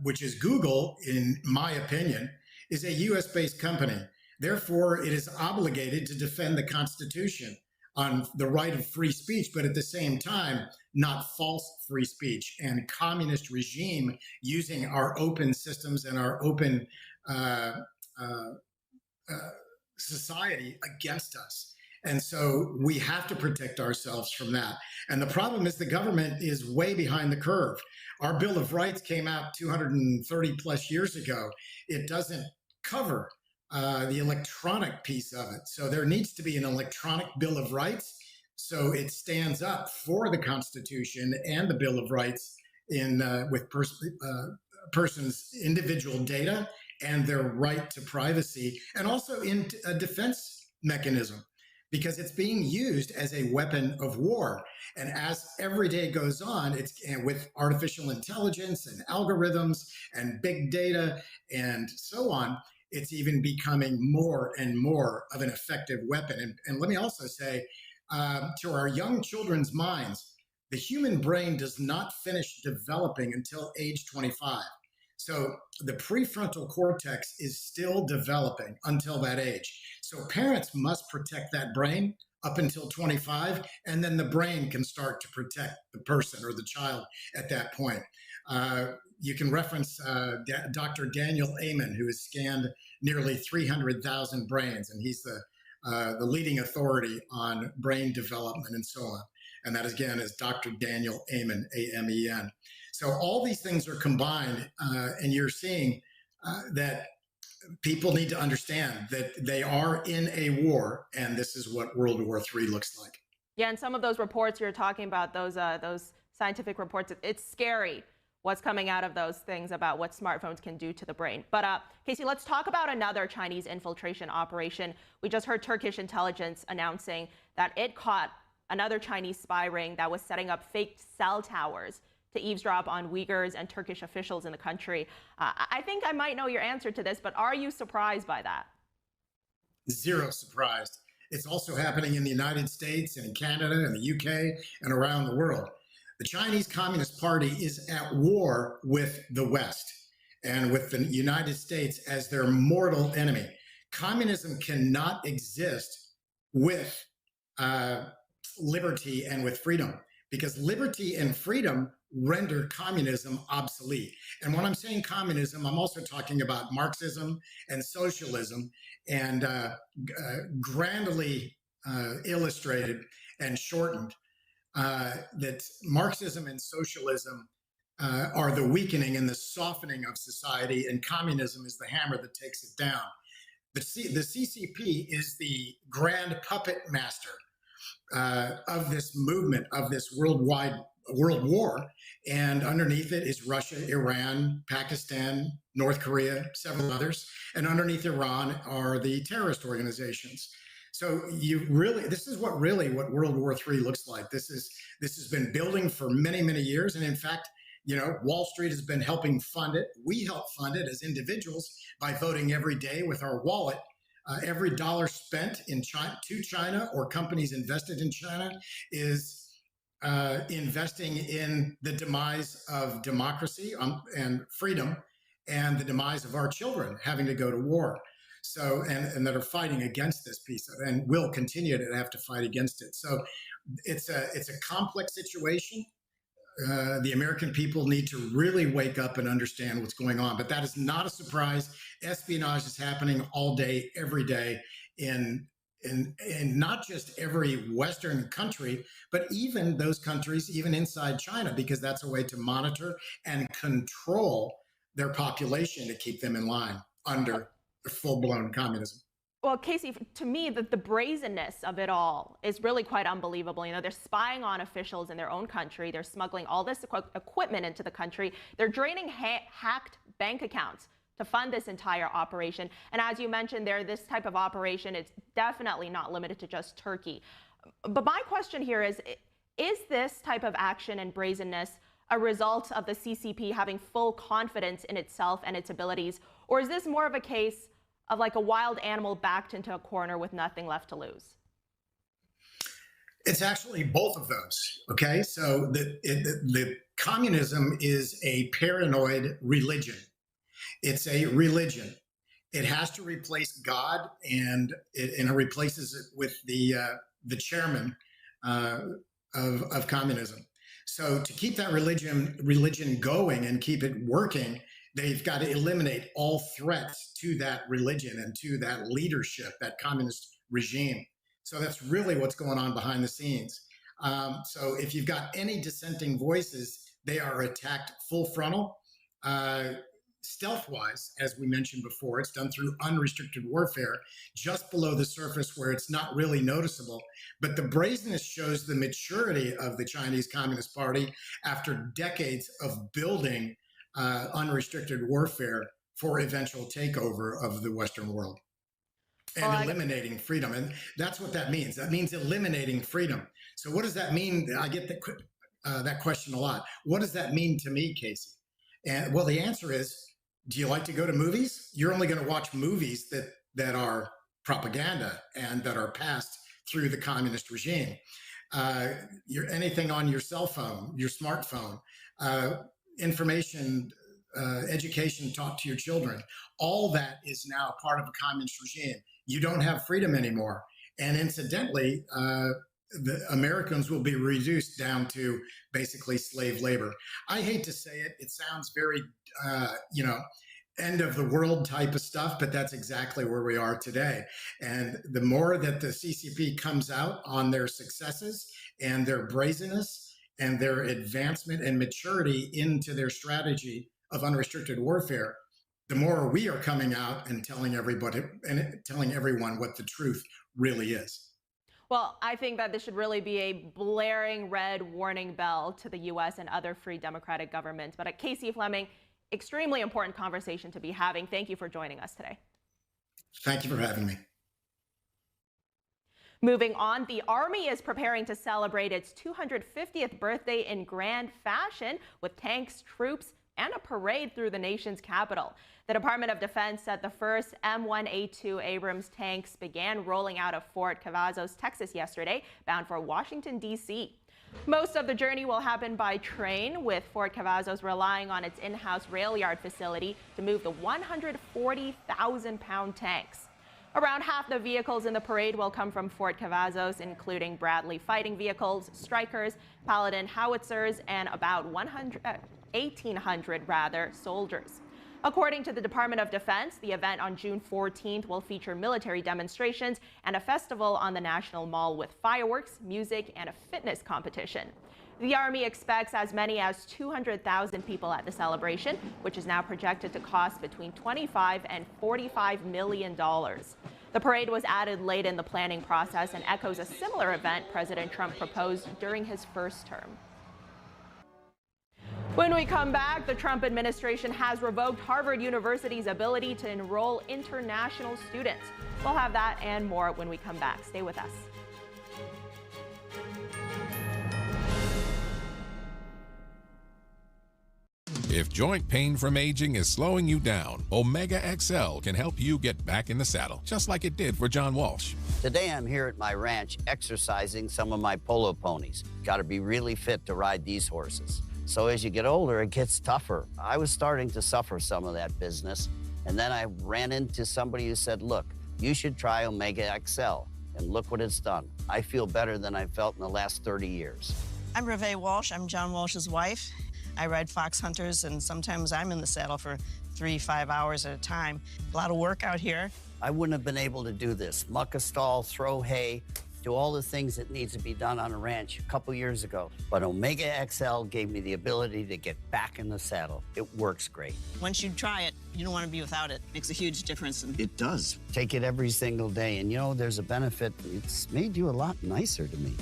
which is Google, in my opinion, is a US-based company. Therefore, it is obligated to defend the Constitution on the right of free speech, but at the same time, not false free speech and communist regime using our open systems and our open society against us. And so we have to protect ourselves from that. And the problem is the government is way behind the curve. Our Bill of Rights came out 230 plus years ago. It doesn't cover the electronic piece of it. So there needs to be an electronic Bill of Rights. So it stands up for the Constitution and the Bill of Rights with person's individual data and their right to privacy, and also in a defense mechanism. because it's being used as a weapon of war. And as every day goes on, and with artificial intelligence and algorithms and big data and so on, it's even becoming more and more of an effective weapon. And let me also say, to our young children's minds, the human brain does not finish developing until age 25. So the prefrontal cortex is still developing until that age. So parents must protect that brain up until 25, and then the brain can start to protect the person or the child at that point. You can reference Dr. Daniel Amen, who has scanned nearly 300,000 brains, and he's the leading authority on brain development and so on. And that, again, is Dr. Daniel Amen, A-M-E-N. So all these things are combined, and you're seeing that people need to understand that they are in a war, and this is what World War III looks like. Yeah, and some of those reports you're talking about, those scientific reports, it's scary what's coming out of those things about what smartphones can do to the brain. But Casey, let's talk about another Chinese infiltration operation. We just heard Turkish intelligence announcing that it caught another Chinese spy ring that was setting up fake cell towers to eavesdrop on Uyghurs and Turkish officials in the country. I think I might know your answer to this, but are you surprised by that? Zero surprised. It's also happening in the United States and in Canada and the UK and around the world. The Chinese Communist Party is at war with the West and with the United States as their mortal enemy. Communism cannot exist with liberty and with freedom, because liberty and freedom render communism obsolete. And when I'm saying communism, I'm also talking about Marxism and socialism, and grandly illustrated and shortened, that Marxism and socialism are the weakening and the softening of society, and communism is the hammer that takes it down. The CCP is the grand puppet master of this movement, of this world war, and underneath it is Russia, Iran, Pakistan, North Korea, several others, and underneath Iran are the terrorist organizations. So this is what World War III looks like. This has been building for many, many years, and in fact, Wall Street has been helping fund it. We help fund it as individuals by voting every day with our wallet. Every dollar spent in China or companies invested in China is investing in the demise of democracy and freedom, and the demise of our children having to go to war. So, and that are fighting against this piece of, and will continue to have to fight against it. So it's a complex situation. The American people need to really wake up and understand what's going on. But that is not a surprise. Espionage is happening all day, every day, in not just every Western country, but even those countries, even inside China, because that's a way to monitor and control their population to keep them in line under full-blown communism. Well, Casey, to me, the brazenness of it all is really quite unbelievable. They're spying on officials in their own country. They're smuggling all this equipment into the country. They're draining hacked bank accounts to fund this entire operation. And as you mentioned there, this type of operation, it's definitely not limited to just Turkey. But my question here is this type of action and brazenness a result of the CCP having full confidence in itself and its abilities? Or is this more of a case of like a wild animal backed into a corner with nothing left to lose? It's actually both of those, okay? So the communism is a paranoid religion. It's a religion. It has to replace God, and it replaces it with the chairman of communism. So to keep that religion going and keep it working, they've got to eliminate all threats to that religion and to that leadership, that communist regime. So that's really what's going on behind the scenes. So if you've got any dissenting voices, they are attacked full frontal, stealth-wise, as we mentioned before. It's done through unrestricted warfare, just below the surface where it's not really noticeable. But the brazenness shows the maturity of the Chinese Communist Party after decades of building unrestricted warfare for eventual takeover of the Western world. and eliminating freedom. And that's what that means. That means eliminating freedom. So what does that mean? I get that question a lot. What does that mean to me, Casey? And well, the answer is, do you like to go to movies? You're only going to watch movies that are propaganda and that are passed through the communist regime. Anything on your cell phone, your smartphone, information, education taught to your children, all that is now part of a communist regime. You don't have freedom anymore. And incidentally, the Americans will be reduced down to basically slave labor. I hate to say it, it sounds very, end of the world type of stuff, but that's exactly where we are today. And the more that the CCP comes out on their successes and their brazenness and their advancement and maturity into their strategy of unrestricted warfare, the more we are coming out and telling everybody and telling everyone what the truth really is. Well, I think that this should really be a blaring red warning bell to the U.S. and other free democratic governments. But Casey Fleming, extremely important conversation to be having. Thank you for joining us today. Thank you for having me. Moving on, the Army is preparing to celebrate its 250th birthday in grand fashion with tanks, troops, and a parade through the nation's capital. The Department of Defense said the first M1A2 Abrams tanks began rolling out of Fort Cavazos, Texas yesterday, bound for Washington, D.C. Most of the journey will happen by train, with Fort Cavazos relying on its in-house rail yard facility to move the 140,000-pound tanks. Around half the vehicles in the parade will come from Fort Cavazos, including Bradley fighting vehicles, Strykers, Paladin howitzers, and about 1,800 soldiers. According to the Department of Defense, the event on June 14th will feature military demonstrations and a festival on the National Mall with fireworks, music, and a fitness competition. The Army expects as many as 200,000 people at the celebration, which is now projected to cost between $25 and $45 million. The parade was added late in the planning process and echoes a similar event President Trump proposed during his first term. When we come back, the Trump administration has revoked Harvard University's ability to enroll international students. We'll have that and more when we come back. Stay with us. If joint pain from aging is slowing you down, Omega XL can help you get back in the saddle, just like it did for John Walsh. Today I'm here at my ranch exercising some of my polo ponies. Got to be really fit to ride these horses. So as you get older, it gets tougher. I was starting to suffer some of that business, and then I ran into somebody who said, look, you should try Omega XL, and look what it's done. I feel better than I felt in the last 30 years. I'm Reve Walsh. I'm John Walsh's wife. I ride fox hunters, and sometimes I'm in the saddle for 3-5 hours at a time. A lot of work out here. I wouldn't have been able to do this. Muck a stall, throw hay, do all the things that needs to be done on a ranch a couple years ago. But Omega XL gave me the ability to get back in the saddle. It works great. Once you try it, you don't want to be without it. Makes a huge difference. It does. Take it every single day, and you know, there's a benefit. It's made you a lot nicer to me.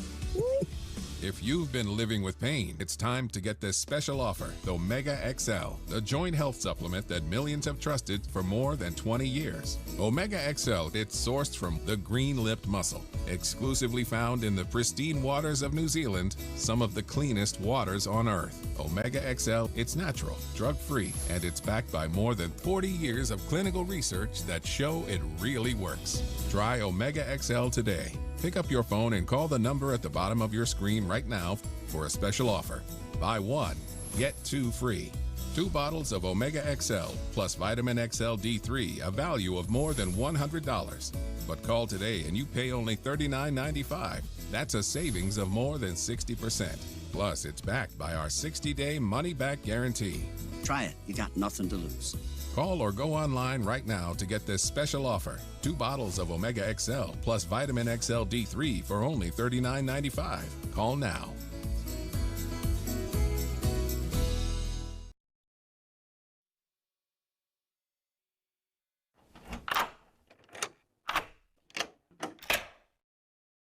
If you've been living with pain, it's time to get this special offer, the Omega XL, the joint health supplement that millions have trusted for more than 20 years. Omega XL, it's sourced from the green-lipped mussel, exclusively found in the pristine waters of New Zealand, some of the cleanest waters on Earth. Omega XL, it's natural, drug-free, and it's backed by more than 40 years of clinical research that show it really works. Try Omega XL today. Pick up your phone and call the number at the bottom of your screen right now for a special offer. Buy one, get two free. 2 bottles of Omega XL plus Vitamin XL D3, a value of more than $100. But call today and you pay only $39.95. That's a savings of more than 60%. Plus, it's backed by our 60-day money-back guarantee. Try it. You got nothing to lose. Call or go online right now to get this special offer. 2 bottles of Omega XL plus Vitamin XL D3 for only $39.95. Call now.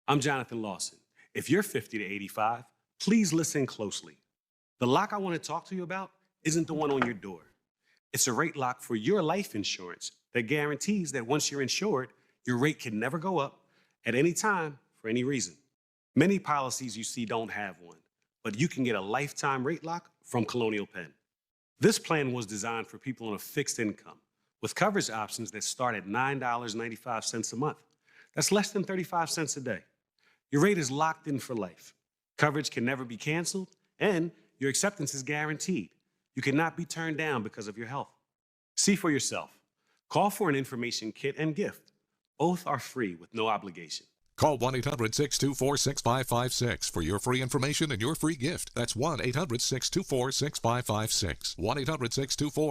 I'm Jonathan Lawson. If you're 50 to 85, please listen closely. The lock I want to talk to you about isn't the one on your door. It's a rate lock for your life insurance that guarantees that once you're insured, Your rate can never go up at any time for any reason. Many policies you see don't have one, but you can get a lifetime rate lock from Colonial Penn. This plan was designed for people on a fixed income with coverage options that start at $9.95 a month. That's less than 35 cents a day. Your rate is locked in for life. Coverage can never be canceled, and your acceptance is guaranteed. You cannot be turned down because of your health. See for yourself. Call for an information kit and gift. Both are free with no obligation. Call 1-800-624-6556 for your free information and your free gift. That's 1-800-624-6556. 1-800-624